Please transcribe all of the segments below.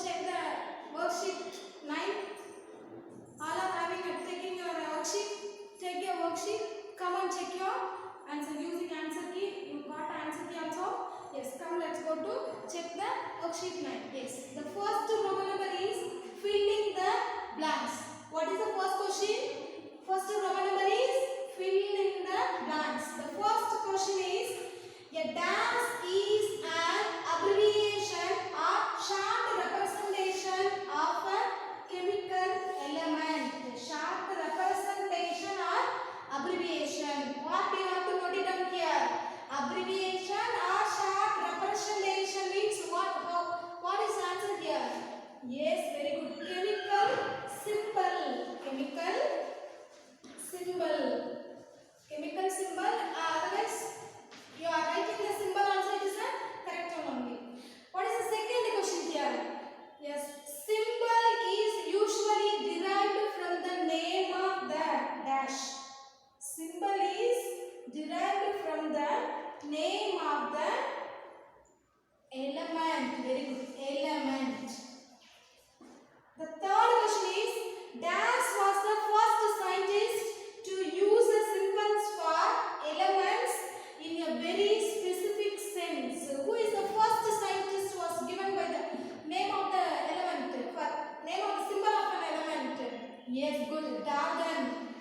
check the worksheet 9. All are taking your worksheet. Take your worksheet. Come and check your answer using answer key. You got answer key also. Yes, come, let's go to check the worksheet 9. Yes, the first Roman number is filling the blanks. What is the first question? First Roman number is fill in the blanks. The first question is a dash is an abbreviation or short representation of a chemical element. Short representation or abbreviation. What do you have to note it down here? Abbreviation or short representation means what? What is the answer here? Yes, very good. Chemical symbol. Chemical symbol. Chemical symbol. Otherwise, you are writing the symbol also. It is a correct one only. What is the second question here? Yes, symbol is usually derived from the name of the dash. Symbol is derived from the name of the element. Very good. Element. The third question is dash was the first scientist to use the symbols for elements in a very specific sense. Who is the first scientist was given by the name of the element, for name of the symbol of an element? Yes, good. Darwin.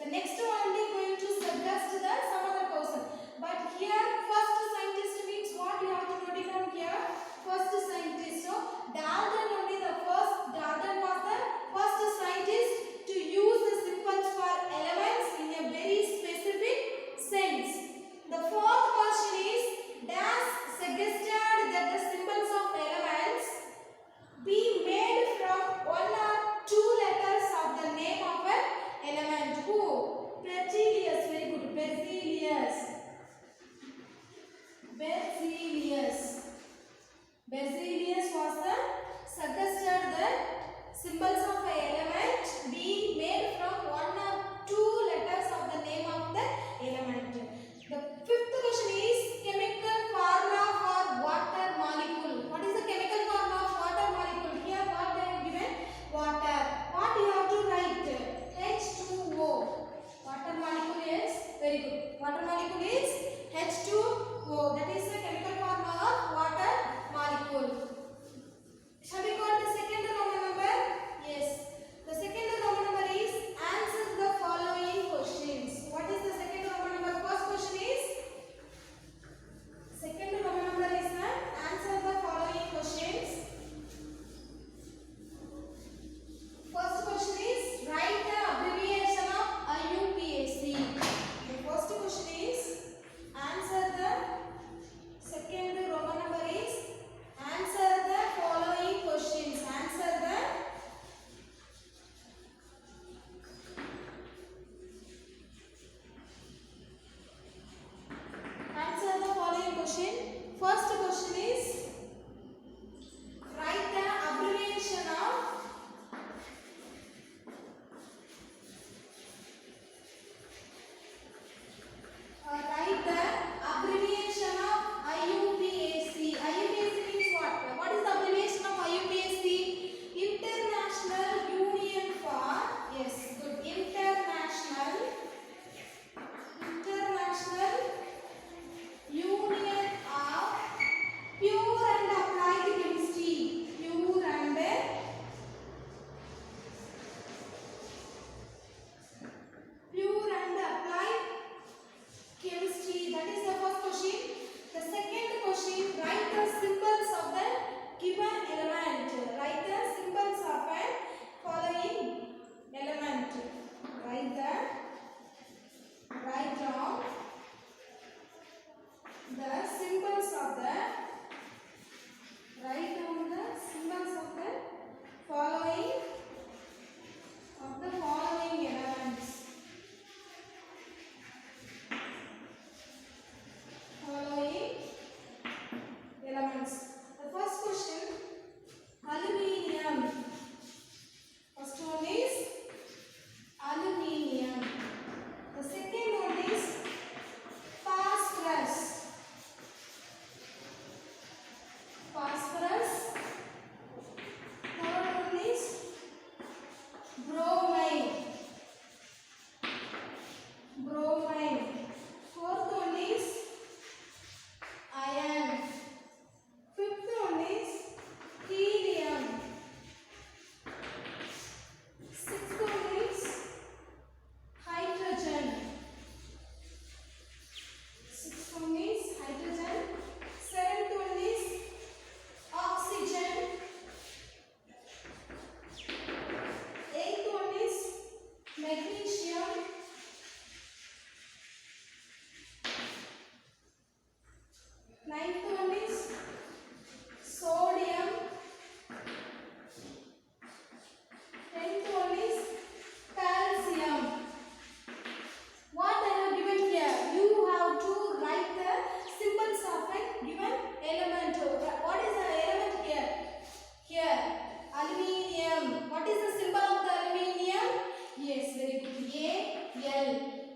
The next one only going to suggest the some other person. But here first scientist means what you have to note it down here. First scientist. So Darwin only the first. Darwin was the first scientist to use the symbols for elements in a very specific sense. The fourth question is dash suggested that the symbols of elements be made from one or two letters of the name of an element. Who? Berzelius. Very good. Berzelius. Berzelius. Berzelius was the suggested that symbols of an element being made from one or two letters of the name of the element. The fifth question is chemical formula for water molecule. What is the chemical formula of water molecule? Here what they have given? Water. What you have to write? H2O. Water molecule is very good. Water molecule is H2O. That is the chemical formula of water molecule. Shall we go to the second Roman number? Yes. The second Roman number is answer the following questions. What is the second Roman number? First question is second Roman number is answer the following questions. First question is write the abbreviation of IUPAC. The first question is answer the second Roman number is answer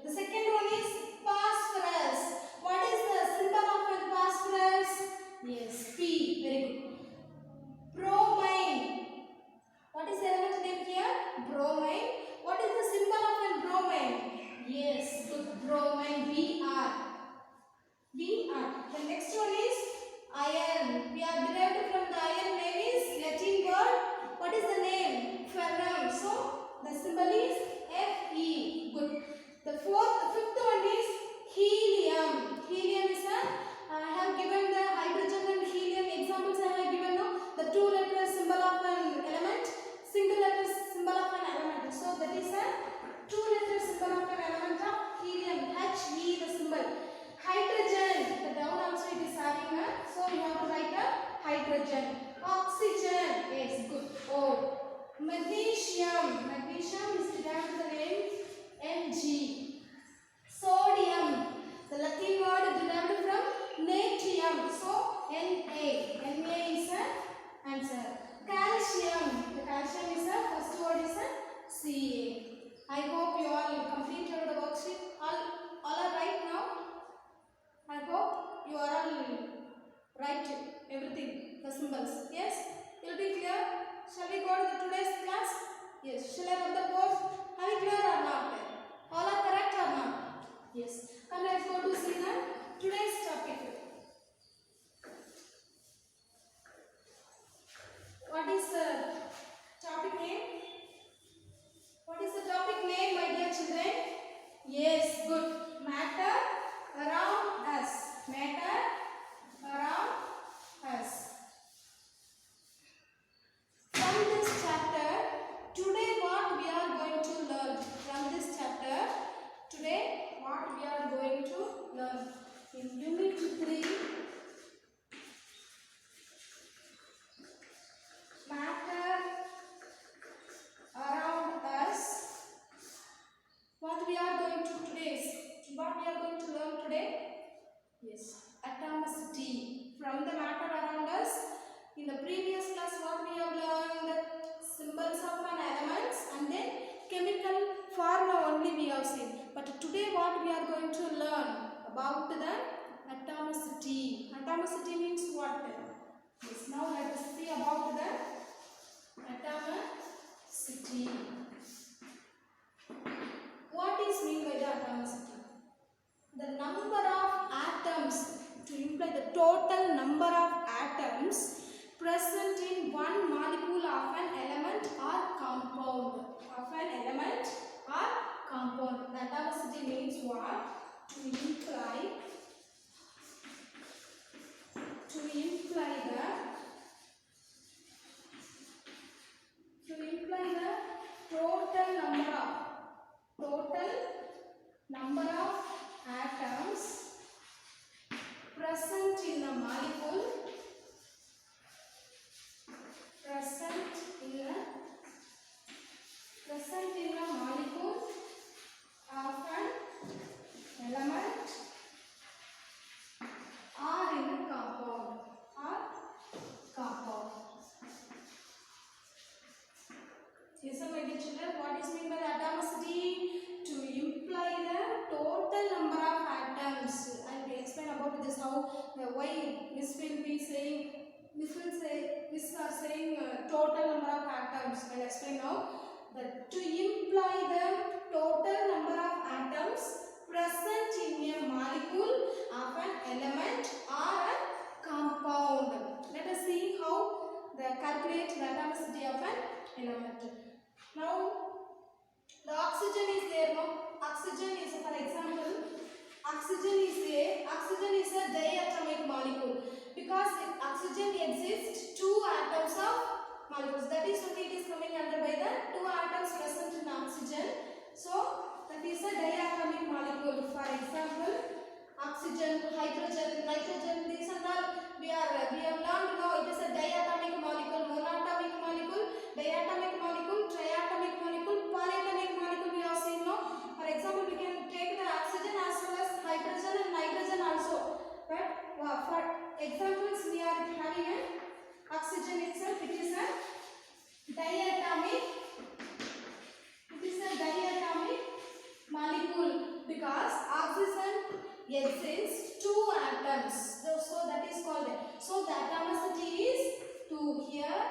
The second one is phosphorus. What is the symbol of phosphorus? Yes, P. Very good. Bromine. What is the element name here? Bromine. What is the symbol of bromine? Yes, good. Bromine. Br. Br. The next one is iron. We are derived from the iron name is Latin word. What is the name? Ferrum. So the symbol is Fe. Good. The fifth one is helium. Helium is I have given the hydrogen and helium examples. I have given now the two letter symbol of an element, single letter symbol of an element. So that is a two letter symbol of an element of helium. He the symbol. Hydrogen. The down also it is having a. So we have to write a hydrogen. Oxygen. Yes, good. O. Magnesium. Magnesium is derived from the name Mg. Sodium. The Latin word derived from natrium. So Na. Na is an answer. Calcium. The calcium is a first word is a Ca. I hope you all completed the worksheet. All are right now. I hope you are all right everything. The symbols. Yes. It will be clear. Shall we go to the today's class? Yes. Shall I rub the board? Are we clear or not? All are correct or not? Yes. Come, let's go to see the today's topic. What is the topic name? What is the topic name, my dear children? Yes, good. Matter around us. Matter around us. From this chapter, today what we are going to learn? From this chapter, today what we are going to learn? In Unit 3, Matter around us. What we are going to learn today? Yes, atomicity. From the matter around us. In the previous class, what we have learned? Symbols of an elements and then chemical formula only we have seen. But today what we are going to learn about the atomicity. Atomicity means what? Yes, now let us see about the atomicity. What is mean by the atomicity? The number of atoms, to imply the total number of atoms present in one molecule of an element or compound. Of an element or compound. The atomicity means what? To imply the total number of atoms present in a molecule of an element or in a compound. Yes, my dear children, what is meant by the atomicity? To imply the total number of atoms. I will explain about this how why Miss will be saying Miss are saying total number of atoms. I will explain now. That to imply the total number of atoms present in a molecule of an element or a compound. Let us see how they calculate the atomicity of an element. Now, the oxygen is there. No, oxygen is, for example, oxygen is a diatomic molecule because oxygen exists two atoms of molecules. That is only it is coming under by the two atoms present in oxygen. So that is a diatomic molecule. For example, oxygen, hydrogen, nitrogen. These are all we have learned now. It is a diatomic molecule, monatomic molecule, diatomic molecule, triatomic molecule, polyatomic molecule. We have seen now. For example, we can take the oxygen as well as hydrogen and nitrogen also. But for examples, we are having an oxygen itself. It is a diatomic molecule because exists two atoms. So that is called. So the atomicity is 2 here.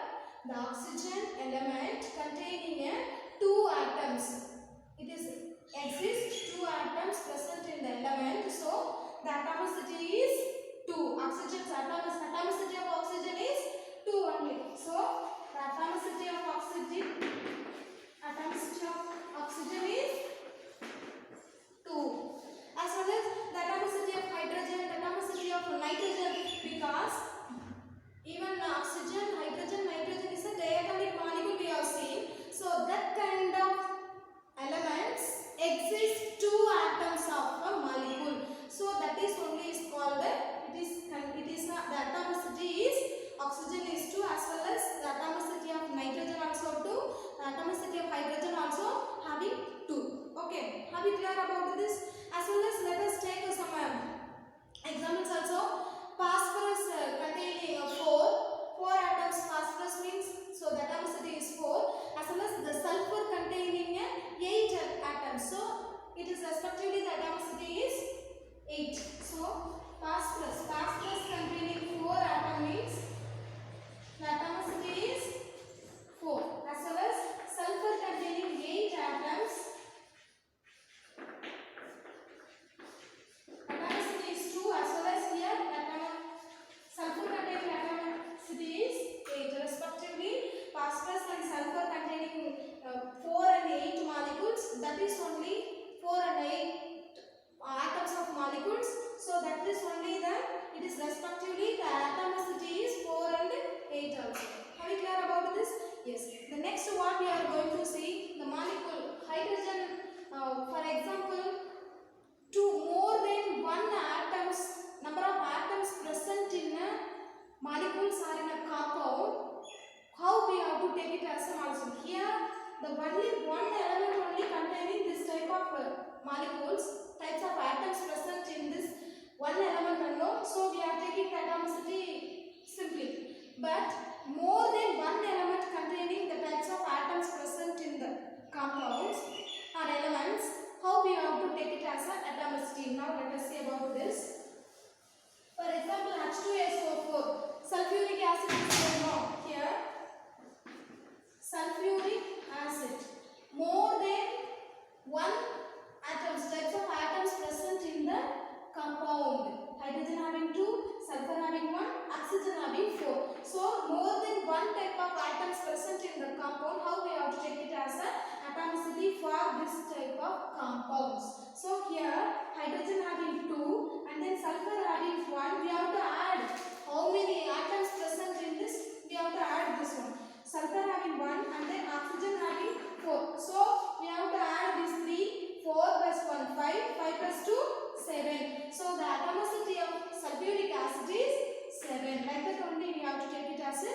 The oxygen element containing two atoms. It is exists two atoms present in the element. So the atomicity is 2. Oxygen's atomicity of oxygen is 2 only. So the atomicity of oxygen is 2. As well as the atomicity of hydrogen, the atomicity of nitrogen, because even oxygen, nitrogen is a diatomic molecule we have seen. So that kind of elements exist two atoms of a molecule. So that is only is called it is not, the atomicity is oxygen is 2, as well as the atomicity of nitrogen also 2, the atomicity of hydrogen also having 2. Okay, have you clear about this? As well as let us take some examples also. Phosphorus containing 4 atoms. Phosphorus means, so the atomicity is 4, as well as the sulfur containing 8 atoms. So it is respectively the atomicity is 8. So phosphorus containing 4 atoms means the atomicity is 4, as well as sulfur containing 8 atoms. Atomicity is 2, as well as here sulfur containing atomicity is 8. Respectively, phosphorus and sulfur containing 4 and 8 molecules. That is only 4 and 8 atoms of molecules. So that is only it is respectively the atomicity is 4 and 8 also. Have you clear about this? Yes. The next what we are going to see, the molecule hydrogen. For example, more than one atoms, number of atoms present in a molecules or in a compound, how we have to take it as a molecule. Here the only one element only containing this type of molecules, types of atoms present in this one element alone. So we are taking the atomicity simply. But more than one element containing the types of atoms present in the compounds or elements, how we have to take it as an atomicity. Now let us see about this. For example, H2SO4, sulfuric acid is known here. Sulfuric acid, more than one atoms, types of atoms present in the compound. Hydrogen having 2, sulfur having 1, oxygen having 4. So more than one type of atoms present in the compound, how we have to take it as a atomicity for this type of compounds. So here hydrogen having 2 and then sulfur having 1, we have to add how many atoms present in this, we have to add this one. Sulfur having 1 and then oxygen having 4. So we have to add these 3, 4 plus 1, 5, 5 plus 2, 7. So the atomicity of sulfuric acid is 7. Like that only we have to take it as a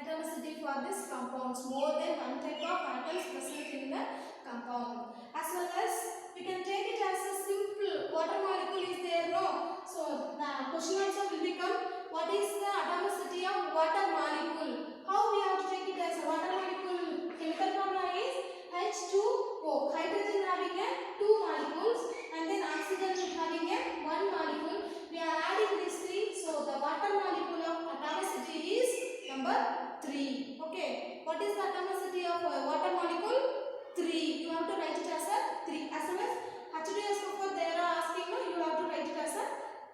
atomicity for this compounds. More than one type of atoms present in the compound. As well as we can take it as a simple water molecule is there, no? So the question also will become, what is the atomicity of water molecule? How we have to take it as a water molecule? Chemical formula is H2O. Hydrogen having 2 molecules and then oxygen having 1 molecule. We are adding these 3. So the water molecule of atomicity is number 3. Okay. What is the atomicity of water molecule? 3. You have to write it as a 3. As well as H2SO4 they are asking, no, you have to write it as a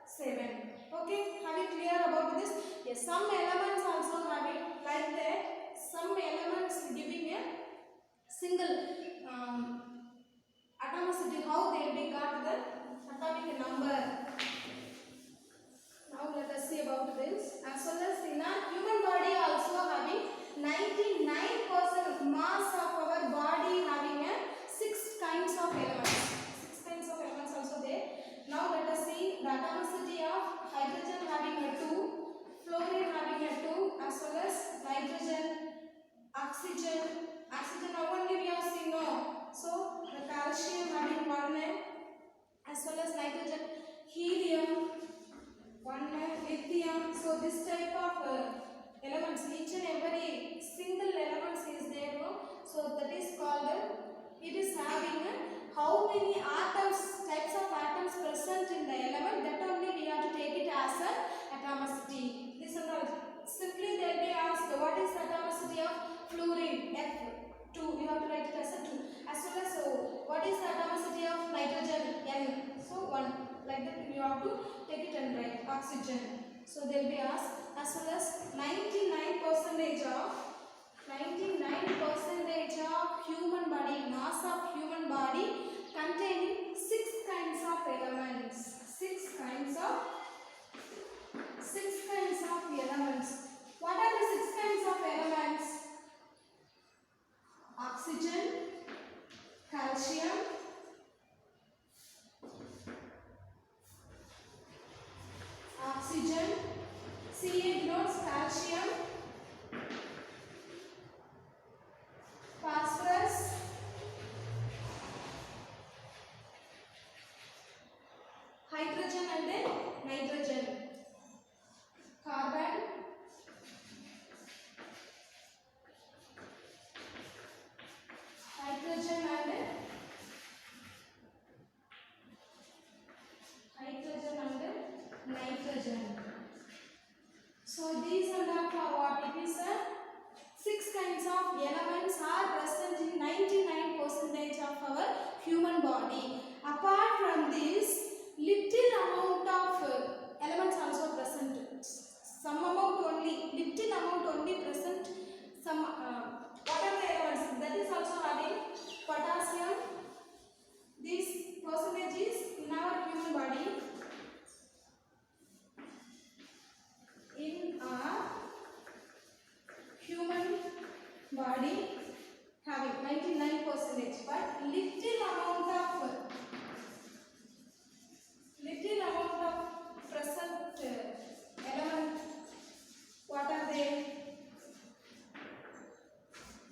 7. Okay. Have you clear about this? Yes. Some elements also having like that. Some elements giving a single atomicity. How they got the atomic number? Now let us see about this. As well as in our human body also having 99% mass of our body having 6 kinds of elements. 6 kinds of elements also there. Now let us see the atomicity of hydrogen having 2, fluorine having 2, as well as nitrogen, oxygen. Oxygen now only we have seen, no. So the calcium having 1, as well as nitrogen, helium, 1, lithium. So this type of elements, each and every single elements is there, no? So that is called, it is having how many atoms, types of atoms present oxygen. So they will be asked, as well as 99% of human body, mass of human body containing 6 kinds of elements. 6 kinds of elements. What are the 6 kinds of elements? Oxygen, calcium, Ca denotes calcium, phosphorus, hydrogen and then nitrogen, carbon, hydrogen and nitrogen. So these are not for what? It is a 6 kinds of elements are present in 99% of our human body. Apart from this, little amount of elements also present. Some amount only, little amount only present. Some what are the elements? That is also having potassium. This percentage is in our human body. In our human body having 99%, but little amount of present element. What are they?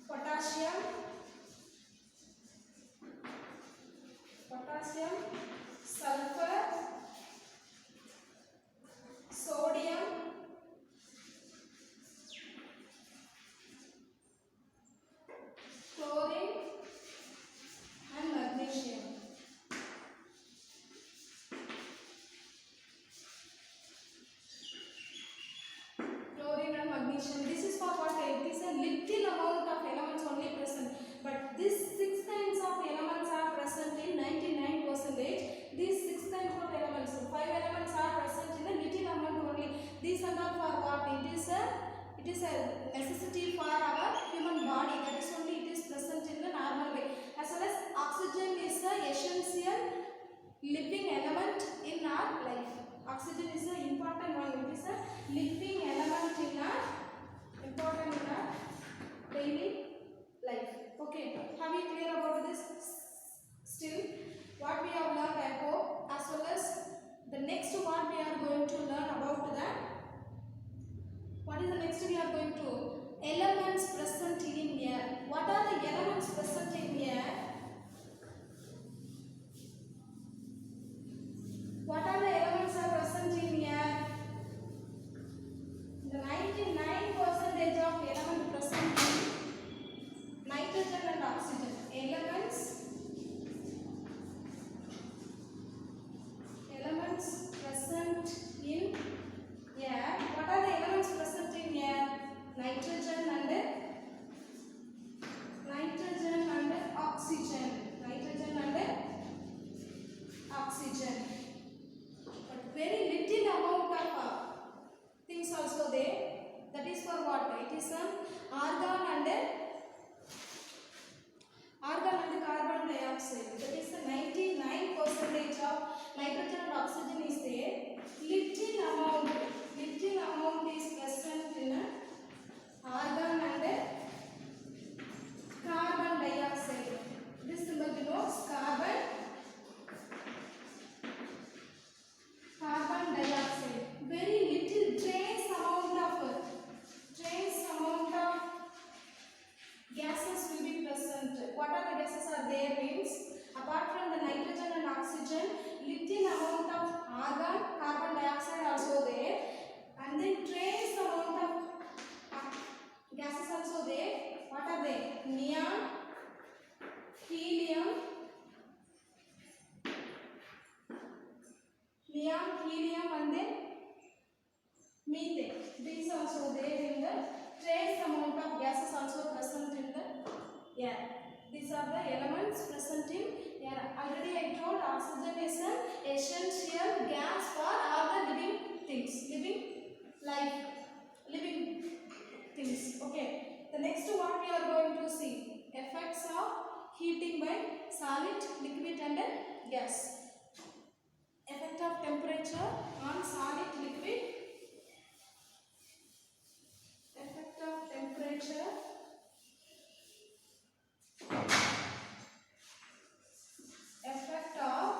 Potassium, sulfur, sodium, chlorine and magnesium. This is for what? It is a little amount of elements only present, but these 6 kinds of elements are present in 99%. These 6 kinds of elements, 5 elements are present in a little amount only. These are not for what? It is a necessity for our human body. That is only it is present in the normal way. As well as oxygen is an essential living element in our life. Oxygen is an important one. It is a living element in our daily life. Okay, have you clear about this? Still, what we have learned, I hope, as well as the next what we are going to learn about that. What is the next we are going to? Elements present in air. What are the elements present in air? What are the elements are present in air? The 99% of elements present in nitrogen and oxygen. Elements present in air. What are the elements present in air? Nitrogen and oxygen. But very little amount of things also there. That is for what? It is an argon and carbon dioxide. That is the 99% of nitrogen and oxygen is there. Little amount is present in argon and carbon dioxide. This symbol denotes carbon dioxide. Very little trace amount of gases will be present. What are the gases are there means, apart from the nitrogen and oxygen, little amount of argon, carbon dioxide also there, and then trace amount of gases also there. What are they? Neon, helium and then methane. These also there in the trace amount of gases also present in the air. These are the elements present in Already I told oxygen is an essential gas for all the living things. solid, liquid and gas. Effect of temperature on solid, liquid. Effect of temperature. Effect of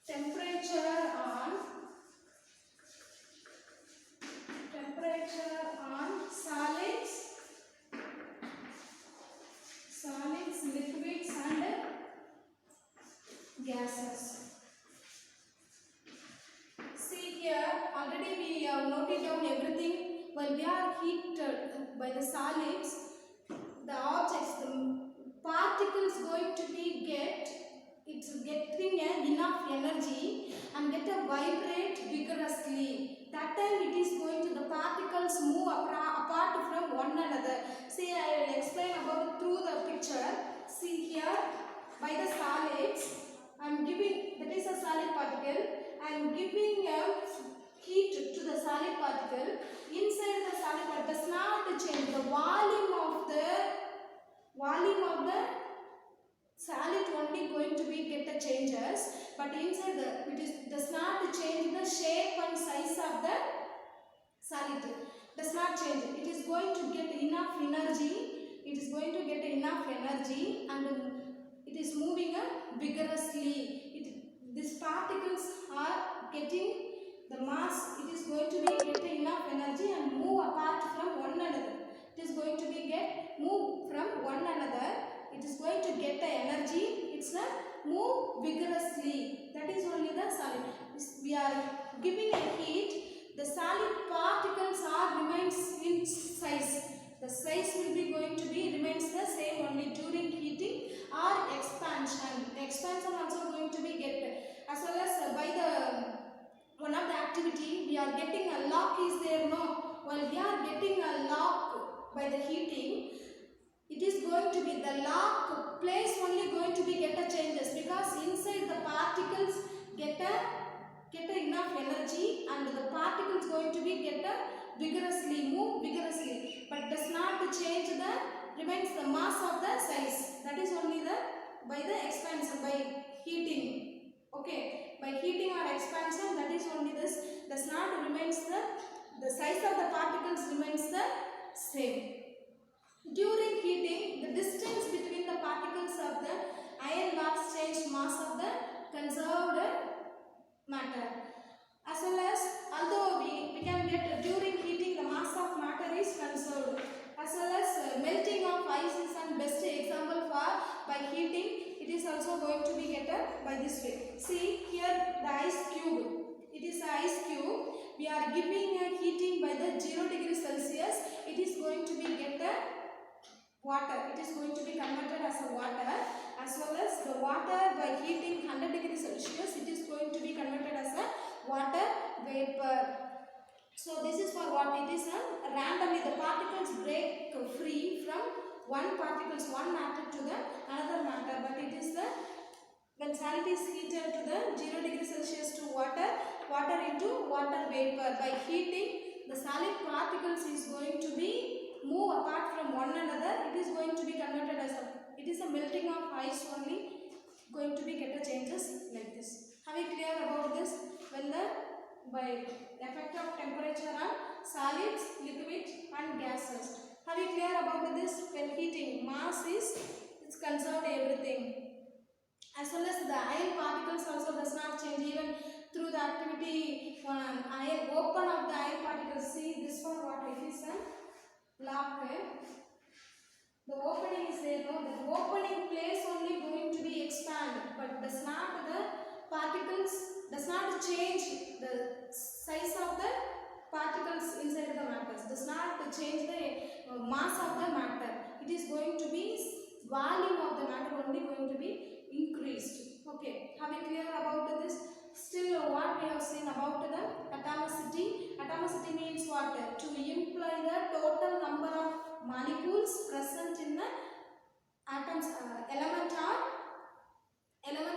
temperature on solids, liquids and gases. See here, already we have noted down everything. When we are heated by the solids, the objects, the particles going to be it's getting enough energy and get a vibrate vigorously. That time it is going to, the particles move apart from one another. See, I will explain about through the picture. See here, by the solids, I am giving, that is a solid particle, I am giving heat to the solid particle. Inside the solid particle does not change. The volume of the solid only going to be get the changes, but inside does not change the shape and size of the solid. Does not change. It is going to get enough energy. It is going to get enough energy and it is moving vigorously. These particles are getting the mass. It is going to be getting enough energy and move apart from one another. It is going to be move from one another. It is going to get the energy. It's move vigorously. That is only the solid. We are giving a heat. The solid particles are remains in size. The size will be going to be remains the same only during heating or expansion. Expansion also going to be get, as well as by the one of the activity we are getting a lock is there, no? While we are getting a lock by the heating, it is going to be the lock place only going to be get a changes, because inside the particles get enough energy and the particles going to be vigorously move vigorously, but does not change remains the mass of the size. That is only by the expansion, by heating. Okay, by heating or expansion, that is only this. Does not remains the size of the particles remains the same. During heating, the distance between the particles of the iron locks change mass of the conserved matter. As well as, although we can get during heating the mass of matter is conserved. As well as melting of ice is an best example for by heating. It is also going to be get by this way. See here the ice cube. It is an ice cube. We are giving a heating by the 0 degrees Celsius. It is going to be get water. It is going to be converted as a water, as well as the water by heating 100 degrees Celsius, it is going to be converted as a water vapor. So this is for what it is randomly the particles break free from one matter to the another matter, but it is when solid is heated to the 0 degrees Celsius to water into water vapor. By heating, the solid particles is going to be move apart from one another. It is going to be converted as it is a melting of ice only going to be get a changes like this. Are we clear about this? When by effect of temperature on solids, liquids and gases. Are we clear about this? When heating, mass it's conserved everything. As well as the iron particles also does not change even through the activity. Iron open of the iron particles. See this one what it is lock. The opening is there, no? The opening place only going to be expand, but does not the particles does not change the size of the particles inside the matters. Does not change the mass of the matter. It is going to be volume of the matter only going to be increased. Okay, have we clear about this? Still what we have seen about the atomicity. Atomicity means what? To imply the total number of molecules present in the atoms, element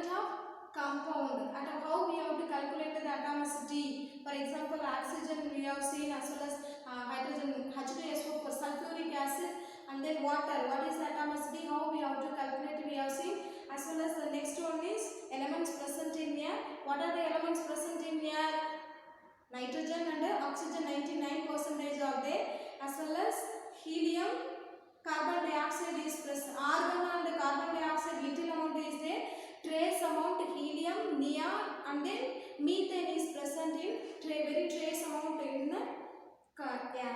of compound. And how we have to calculate the atomicity. For example, oxygen we have seen, as well as hydrogen, H2SO for sulfuric acid, and then water. What is atomicity? How we have to calculate? We have seen. As well as the next one is elements present in air. What are the elements present in air? Nitrogen and oxygen 99% are there, as well as helium, carbon dioxide is present, argon and carbon dioxide little amount is there, trace amount helium, neon and then methane is present in very trace amount in air.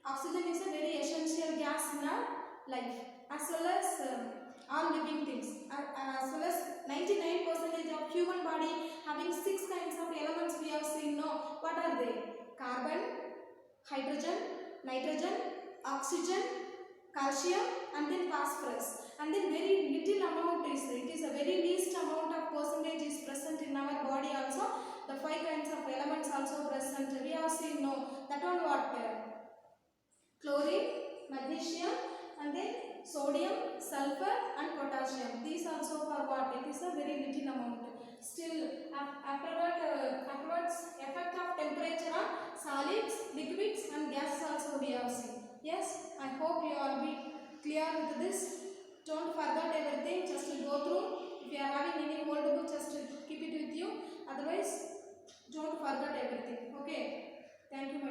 Oxygen is a very essential gas in our life, as well as all living things, as well as 99% of human body having 6 kinds of elements we have seen. No, what are they? Carbon, hydrogen, nitrogen, oxygen, calcium and then phosphorus, and then very little amount is, it is a very least amount of percentage is present in our body also. The 5 kinds of elements also present we have seen. No, that one what? Chlorine, magnesium and then sodium, sulfur and potassium. These also for what? It is a very little amount. Still afterwards effect of temperature on solids, liquids and gases also we have seen. Yes, I hope you all be clear with this. Don't forget everything, just to go through. If you are having any old book, just keep it with you. Otherwise, don't forget everything. Okay. Thank you.